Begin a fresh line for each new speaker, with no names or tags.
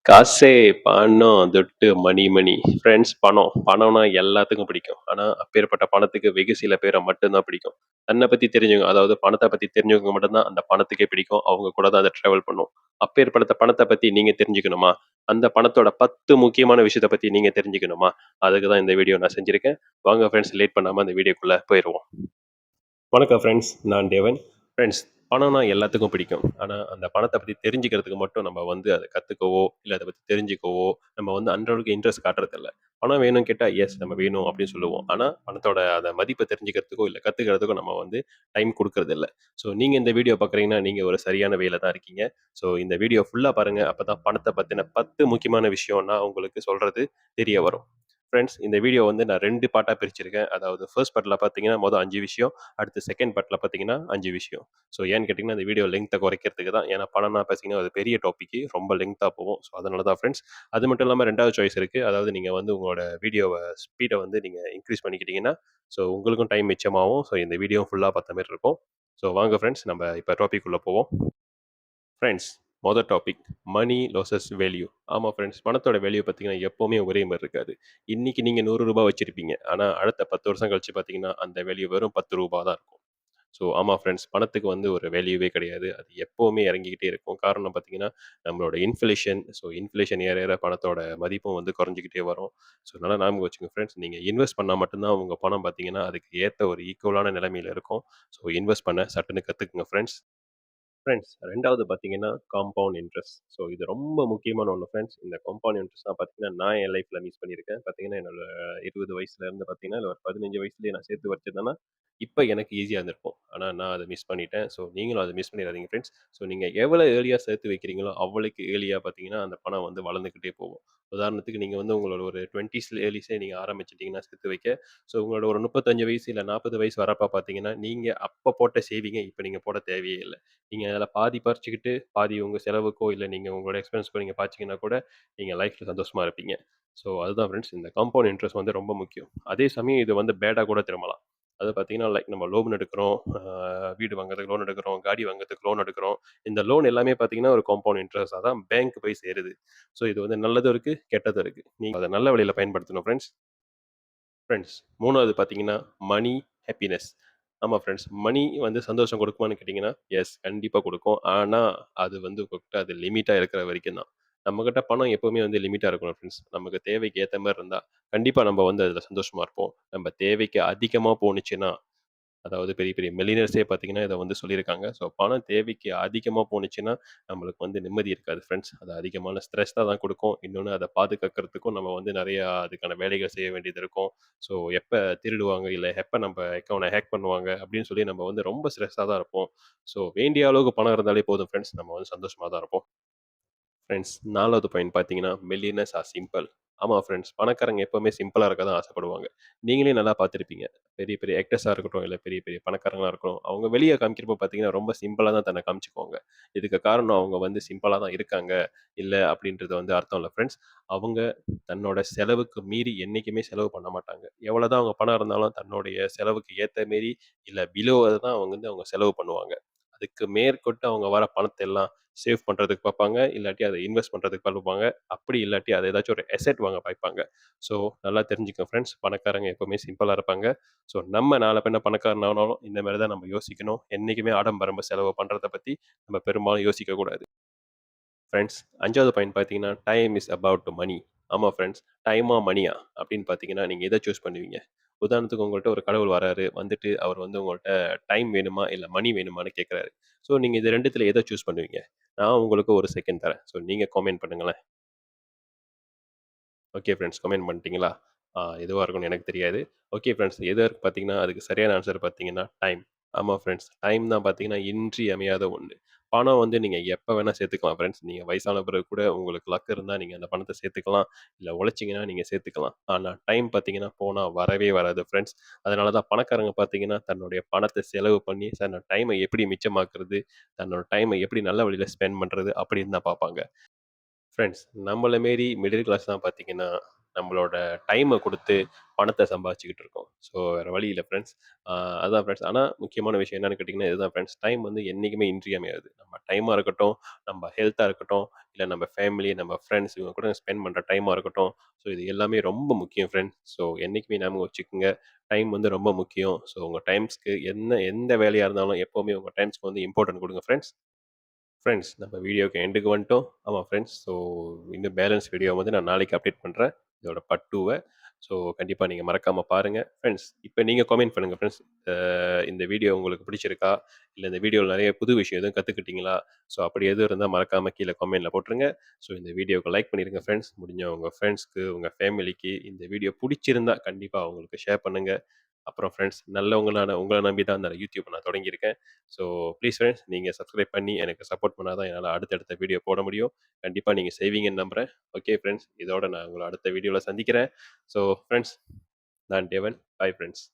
காசே பணம், துட்டு, மணி மணி. ஃப்ரெண்ட்ஸ் பணம். பணம்னா எல்லாத்துக்கும் பிடிக்கும். ஆனா, அப்பேற்பட்ட பணத்துக்கு வெகு சில பேர மட்டும் தான் பிடிக்கும். தன்ன பத்தி தெரிஞ்சவங்க, அதாவது பணத்த பத்தி தெரிஞ்சவங்க மட்டும் தான் அந்த பணத்துக்கே பிடிக்கும். அவங்க கூட தான் அத ட்ராவல் பண்ணும். அப்பேற்பட்ட பணத்த பத்தி நீங்க தெரிஞ்சுக்கணுமா? அந்த பணத்தோட 10 முக்கியமான விஷயத்த பத்தி நீங்க தெரிஞ்சுக்கணுமா? அதுக்கு தான் இந்த வீடியோ நான் செஞ்சிருக்கேன். வாங்க ஃப்ரெண்ட்ஸ் லேட் பண்ணாம அந்த வீடியோக்குள்ள போயிருவோம். வணக்கம் ஃப்ரெண்ட்ஸ். நான் டேவன். ஃப்ரெண்ட்ஸ், பணம்னா எல்லாத்துக்கும் பிடிக்கும். ஆனா, அந்த பணத்த பத்தி தெரிஞ்சுக்கிறதுக்கு மட்டும் நம்ம வந்து அத கத்துக்கவோ, இல்ல அத பத்தி தெரிஞ்சுக்கவோ, நம்ம வந்து அந்த அளவுக்கு இன்ட்ரெஸ்ட் காட்டுறதில்ல. பணம் வேணும்னு கேட்டா, "எஸ் நம்ம வேணும்" அப்படின்னு சொல்லுவோம். ஆனா, பணத்தோட அந்த மதிப்ப தெரிஞ்சுக்கிறதுக்கோ, இல்ல கத்துக்கிறதுக்கோ நம்ம வந்து டைம் குடுக்கறதில்ல. ஸோ, நீங்க இந்த வீடியோ பார்க்குறீங்கன்னா, நீங்க ஒரு சரியான வேல தான் இருக்கீங்க. ஸோ, இந்த வீடியோ ஃபுல்லா பாருங்க. அப்பதான் பணத்த பத்தின 10 முக்கியமான விஷயம் நான் உங்களுக்கு சொல்றது தெரிய வரும். ஃப்ரெண்ட்ஸ், இந்த வீடியோ வந்து நான் 2 பார்ட்டா பிரிச்சிருக்கேன். அதாவது ஃபர்ஸ்ட் பார்ட்ல பார்த்தீங்கன்னா, மொத 5 விஷயம். அடுத்து செகண்ட் பார்ட்ல பார்த்தீங்கன்னா 5 விஷயம். ஸோ ஏன்னு கேட்டீங்கன்னா, இந்த வீடியோ லெங்த்த குறைக்கிறதுக்கு தான். ஏன்னா பணம்னா பேசிங்கன்னா அது பெரிய டாபிக்கு. ரொம்ப லெங்த்தா போகும். ஸோ அதனால தான் ஃப்ரெண்ட்ஸ். அது மட்டும் இல்லாம 2வது சாய்ஸ் இருக்கு. அதாவது நீங்க வந்து உங்களோட வீடியோவ ஸ்பீட வந்து நீங்க இன்கிரீஸ் பண்ணிக்கிட்டீங்கன்னா, ஸோ உங்களுக்கும் டைம் மிச்சமாகும். ஸோ இந்த வீடியோ ஃபுல்லா பார்த்த மாரி இருக்கும். ஸோ வாங்க ஃப்ரெண்ட்ஸ், நம்ம இப்ப டாபிக் உள்ள போவோம். ஃப்ரெண்ட்ஸ், மொத டாபிக் மனி லாசஸ் வேல்யூ. ஆமா ஃப்ரெண்ட்ஸ், பணத்தோட வேல்யூ பார்த்தீங்கன்னா, எப்பவுமே ஒரே மாரி இருக்காது. இன்னைக்கு நீங்க ரூ. 100 வச்சிருப்பீங்க. ஆனா அடுத்த 10 வருஷம் கழிச்சு பார்த்தீங்கன்னா, அந்த வேல்யூ வெறும் ரூ. 10 தான் இருக்கும். ஸோ ஆமா ஃப்ரெண்ட்ஸ், பணத்துக்கு வந்து ஒரு வேல்யூவே கிடையாது. அது எப்பவுமே இறங்கிக்கிட்டே இருக்கும். காரணம் பார்த்தீங்கன்னா, நம்மளோட இன்ஃப்ளேஷன். ஸோ இன்ஃப்ளேஷன் ஏற ஏற பணத்தோட மதிப்பும் வந்து குறைஞ்சுக்கிட்டே வரும். ஸோ நல்லா ஞாபகம் வச்சுக்கோங்க ஃப்ரெண்ட்ஸ். நீங்க இன்வெஸ்ட் பண்ணா மட்டும் தான் உங்க பணம் பார்த்தீங்கன்னா, அதுக்கு ஏத்த ஒரு ஈக்குவலான நிலைமையில இருக்கும். ஸோ இன்வெஸ்ட் பண்ண சட்டுன்னு கத்துக்குங்க ஃப்ரெண்ட்ஸ். ஃப்ரெண்ட்ஸ், 2வது பார்த்தீங்கன்னா, காம்பவுண்ட் இன்ட்ரெஸ்ட். ஸோ இது ரொம்ப முக்கியமான ஒண்ணு ஃப்ரெண்ட்ஸ். இந்த காம்பவுண்ட் இன்ட்ரெஸ்ட்லாம் பார்த்தீங்கன்னா, நான் என் லைஃப்ல மிஸ் பண்ணியிருக்கேன். பார்த்தீங்கன்னா, என்னோட 20 வயசுலேருந்து பார்த்தீங்கன்னா, இல்ல ஒரு 15 வயசுலயே நான் சேர்த்து வச்சிருந்தேன்னா, இப்ப எனக்கு ஈஸியா இருந்திருக்கும். ஆனா நான் அத மிஸ் பண்ணிட்டேன். ஸோ நீங்களும் அத மிஸ் பண்ணிறாதீங்க ஃப்ரெண்ட்ஸ். ஸோ நீங்க எவ்வளோ ஏர்லியா சேர்த்து வைக்கிறீங்களோ, அவ்வளவுக்கு ஏர்லியா பார்த்தீங்கன்னா, அந்த பணம் வந்து வளர்ந்துக்கிட்டே போகும். உதாரணத்துக்கு நீங்க வந்து உங்களோட ஒரு 20ஸ்ல ஏர்லிஸ்லயே நீங்க ஆரம்பிச்சுட்டீங்கன்னா சேர்த்து வைக்க, ஸோ உங்களோட ஒரு 35 வயசு இல்ல 40 வயசு வரப்ப பார்த்தீங்கன்னா, நீங்க அப்ப போட்ட சேவிங்க இப்ப நீங்க போட தேவையே இல்ல. நீங்க அதில பாதி பறிச்சுக்கிட்டு, பாதி உங்க செலவுக்கோ, இல்ல நீங்க உங்களோட எக்ஸ்பென்ஸ்க்கோ நீங்க பாய்ச்சீங்கன்னா கூட, நீங்க லைஃப்ல சந்தோஷமா இருப்பீங்க. ஸோ அதுதான் ஃப்ரெண்ட்ஸ், இந்த காம்பவுண்ட் இன்ட்ரெஸ்ட் வந்து ரொம்ப முக்கியம். அதே சமயம் இது வந்து பேடா கூட திரும்பலாம். அது பார்த்தீங்கன்னா, லைக் நம்ம லோன் எடுக்கிறோம், வீடு வாங்குறதுக்கு லோன் எடுக்கிறோம், காடி வாங்குறதுக்கு லோன் எடுக்கிறோம். இந்த லோன் எல்லாமே பார்த்தீங்கன்னா, ஒரு காம்பவுண்ட் இன்ட்ரெஸ்ட்டா தான் பேங்க் போய் சேருது. ஸோ இது வந்து நல்லதும் இருக்கு, கெட்டதும் இருக்கு. நீங்க அத நல்ல வழியில பயன்படுத்தணும் ஃப்ரெண்ட்ஸ். ஃப்ரெண்ட்ஸ், 3வது பார்த்தீங்கன்னா, மனி ஹேப்பினஸ். ஆமா ஃப்ரெண்ட்ஸ். மனி வந்து சந்தோஷம் குடுக்குமான்னு கேட்டீங்கன்னா, எஸ் கண்டிப்பா குடுக்கும். ஆனா, அது வந்து உங்ககிட்ட அது லிமிட்டா இருக்கிற வரைக்கும் தான். நம்மகிட்ட பணம் எப்பவுமே வந்து லிமிட்டா இருக்கணும் ஃப்ரெண்ட்ஸ். நமக்கு தேவைக்கு ஏத்த மாரி இருந்தா, கண்டிப்பா நம்ம வந்து அதுல சந்தோஷமா இருப்போம். நம்ம தேவைக்கு அதிகமா போணுச்சுன்னா, அதாவது பெரிய பெரிய மில்லியனர்ஸே பார்த்தீங்கன்னா, இத வந்து சொல்லியிருக்காங்க. ஸோ பணம் தேவைக்கு அதிகமா போணுச்சுன்னா, நம்மளுக்கு வந்து நிம்மதி இருக்காது ஃப்ரெண்ட்ஸ். அது அதிகமான ஸ்ட்ரெஸ்ஸ தான் குடுக்கும். இன்னொன்னு அத பாதுகாக்கிறதுக்கும் நம்ம வந்து நெறையா அதுக்கான வேலைகள் செய்ய வேண்டியது இருக்கும். ஸோ எப்ப திருடுவாங்க, இல்ல எப்ப நம்ம அக்கவுண்ட்ட ஹேக் பண்ணுவாங்க அப்படின்னு சொல்லி நம்ம வந்து ரொம்ப ஸ்ட்ரெஸ்ஸா தான் இருப்போம். ஸோ வேண்டிய அளவுக்கு பணம் இருந்தாலே போதும் ஃப்ரெண்ட்ஸ். நம்ம வந்து சந்தோஷமா தான் இருப்போம். ஃப்ரெண்ட்ஸ், 4வது பாயிண்ட் பார்த்தீங்கன்னா, மில்லியனர்ஸ் ஆர் சிம்பிள். ஆமா ஃப்ரெண்ட்ஸ். பணக்காரங்க எப்பவுமே சிம்பிளா இருக்க தான் ஆசைப்படுவாங்க. நீங்களே நல்லா பார்த்திருப்பீங்க. பெரிய பெரிய ஆக்டர்ஸா இருக்கட்டும், இல்ல பெரிய பெரிய பணக்காரங்களா இருக்கட்டும், அவங்க வெளிய காமிக்கிறப்போ பார்த்தீங்கன்னா, ரொம்ப சிம்பிளா தான் தன்னை காமிச்சுக்குவாங்க. இதுக்கு காரணம் அவங்க வந்து சிம்பிளா தான் இருக்காங்க. இல்ல அப்படின்றது வந்து அர்த்தம் இல்ல ஃப்ரெண்ட்ஸ். அவங்க தன்னோட செலவுக்கு மீறி என்னைக்குமே செலவு பண்ண மாட்டாங்க. எவ்வளோதான் அவங்க பணம் இருந்தாலும் தன்னுடைய செலவுக்கு ஏத்த மாரி, இல்ல பிலோ தான் அவங்க வந்து அவங்க செலவு பண்ணுவாங்க. அதுக்கு மேற்கொண்டு அவங்க வர பணத்த எல்லாம் சேவ் பண்றதுக்கு பார்ப்பாங்க. இல்லாட்டி அத இன்வெஸ்ட் பண்றதுக்கு பார்ப்பாங்க. அப்படி இல்லாட்டி அத ஏதாச்சும் ஒரு அசெட் வாங்க பார்ப்பாங்க. ஸோ நல்லா தெரிஞ்சுக்கங்க ஃப்ரெண்ட்ஸ். பணக்காரங்க எப்பவுமே சிம்பிளா இருப்பாங்க. ஸோ நம்ம நாள பின்ன பணக்காரன் ஆனாலும் இந்த மாரி தான் நம்ம யோசிக்கணும். என்னைக்குமே ஆடம்பரம் செலவு பண்றத பத்தி நம்ம பெரும்பாலும் யோசிக்கக் கூடாது. ஃப்ரெண்ட்ஸ், 5வது பாயிண்ட் பார்த்தீங்கன்னா, டைம் இஸ் அபௌட் மனி. ஆமா ஃப்ரெண்ட்ஸ். டைமா, மணியா அப்படின்னு பார்த்தீங்கன்னா, நீங்க எத சூஸ் பண்ணுவீங்க? உதாரணத்துக்கு உங்கள்ட்ட ஒரு கடவுள் வராரு. வந்துட்டு அவர் வந்து உங்கள்ட்ட டைம் வேணுமா? இல்ல மணி வேணுமான்னு கேட்கறாரு. ஸோ நீங்க இது 2த்துல எத சூஸ் பண்ணுவீங்க? நான் உங்களுக்கு ஒரு செகண்ட் தரேன். ஸோ நீங்க காமெண்ட் பண்ணுங்களேன். ஓகே ஃப்ரெண்ட்ஸ், கமெண்ட் பண்ணிட்டீங்களா? எதுவா இருக்கும்னு எனக்கு தெரியாது. ஓகே ஃப்ரெண்ட்ஸ், எது இருக்கு பார்த்தீங்கன்னா, அதுக்கு சரியான ஆன்சர் பார்த்தீங்கன்னா, டைம். ஆமா ஃப்ரெண்ட்ஸ். டைம் தான் பார்த்தீங்கன்னா, இன்றியமையாத ஒண்ணு. பணம் வந்து நீங்க எப்ப வேணா சேர்த்துக்கலாம் ஃப்ரெண்ட்ஸ். நீங்க வயசான பிறகு கூட உங்களுக்கு லக் இருந்தா நீங்க அந்த பணத்த சேர்த்துக்கலாம். இல்ல உழைச்சீங்கன்னா நீங்க சேர்த்துக்கலாம். ஆனா டைம் பார்த்தீங்கன்னா, போனா வரவே வராது ஃப்ரெண்ட்ஸ். அதனால தான் பணக்காரங்க பார்த்தீங்கன்னா, தன்னுடைய பணத்த செலவு பண்ணி, தன்னோட டைம எப்படி மிச்சமாக்குறது, தன்னோட டைம எப்படி நல்ல வழியில ஸ்பெண்ட் பண்றது அப்படின்னு தான் பார்ப்பாங்க. ஃப்ரெண்ட்ஸ், நம்மள மாரி மிடில் கிளாஸ்லாம் பார்த்தீங்கன்னா, நம்மளோட டைம குடுத்து பணத்த சம்பாதிச்சுக்கிட்டு இருக்கோம். ஸோ வேற வழி இல்ல ஃப்ரெண்ட்ஸ். ஆ அதான் ஃப்ரெண்ட்ஸ். ஆனா முக்கியமான விஷயம் என்னன்னு கேட்டீங்கன்னா, இதுதான் ஃப்ரெண்ட்ஸ். டைம் வந்து என்னைக்குமே இன்றியமையாது. நம்ம டைமா இருக்கட்டும், நம்ம ஹெல்த்தா இருக்கட்டும், இல்ல நம்ம ஃபேமிலி, நம்ம ஃப்ரெண்ட்ஸ் இவங்க கூட ஸ்பெண்ட் பண்ற டைமா இருக்கட்டும். ஸோ இது எல்லாமே ரொம்ப முக்கியம் ஃப்ரெண்ட்ஸ். ஸோ என்னைக்குமே ஞாபகம் வச்சுக்கோங்க. டைம் வந்து ரொம்ப முக்கியம். ஸோ உங்க டைம்ஸ்க்கு எந்த வேலையா இருந்தாலும் எப்பவுமே உங்க டைம்ஸ்க்கு வந்து இம்பார்ட்டன்ட் குடுங்க ஃப்ரெண்ட்ஸ். ஃப்ரெண்ட்ஸ் நம்ம வீடியோக்கு எண்டுக்கு வந்துட்டோம். ஆமா ஃப்ரெண்ட்ஸ். ஸோ இன்னும் பேலன்ஸ் வீடியோ வந்து நான் நாளைக்கு அப்டேட் பண்றேன். இதோட பார்ட் 2வ. ஸோ கண்டிப்பா நீங்க மறக்காம பாருங்க. ஃப்ரெண்ட்ஸ் இப்ப நீங்க காமெண்ட் பண்ணுங்க ஃப்ரெண்ட்ஸ். அ இந்த வீடியோ உங்களுக்கு பிடிச்சிருக்கா? இல்ல இந்த வீடியோல நெறைய புது விஷயம் எதுவும் கத்துக்கிட்டீங்களா? ஸோ அப்படி எதுவும் இருந்தா மறக்காம கீழ காமெண்ட்ல போட்டுருங்க. ஸோ இந்த வீடியோக்கு லைக் பண்ணிருங்க ஃப்ரெண்ட்ஸ். முடிஞ்சா உங்க ஃப்ரெண்ட்ஸ்க்கு, உங்க ஃபேமிலிக்கு இந்த வீடியோ புடிச்சிருந்தா கண்டிப்பா அவங்களுக்கு ஷேர் பண்ணுங்க. அப்புறம் ஃப்ரெண்ட்ஸ் நல்லவங்களான உங்கள நம்பி தான் இந்த யூடியூப் நான் தொடங்கியிருக்கேன். ஸோ ப்ளீஸ் ஃப்ரெண்ட்ஸ் நீங்க சப்ஸ்கிரைப் பண்ணி எனக்கு சப்போர்ட் பண்ணா தான் என்னால அடுத்தடுத்த வீடியோ போட முடியும். கண்டிப்பா நீங்க செய்வீங்கன்னு நம்புறேன். Okay friends. இதோட நான் உங்கள அடுத்த வீடியோல சந்திக்கிறேன். ஸோ ஃப்ரெண்ட்ஸ் நான் டேவன். Bye friends.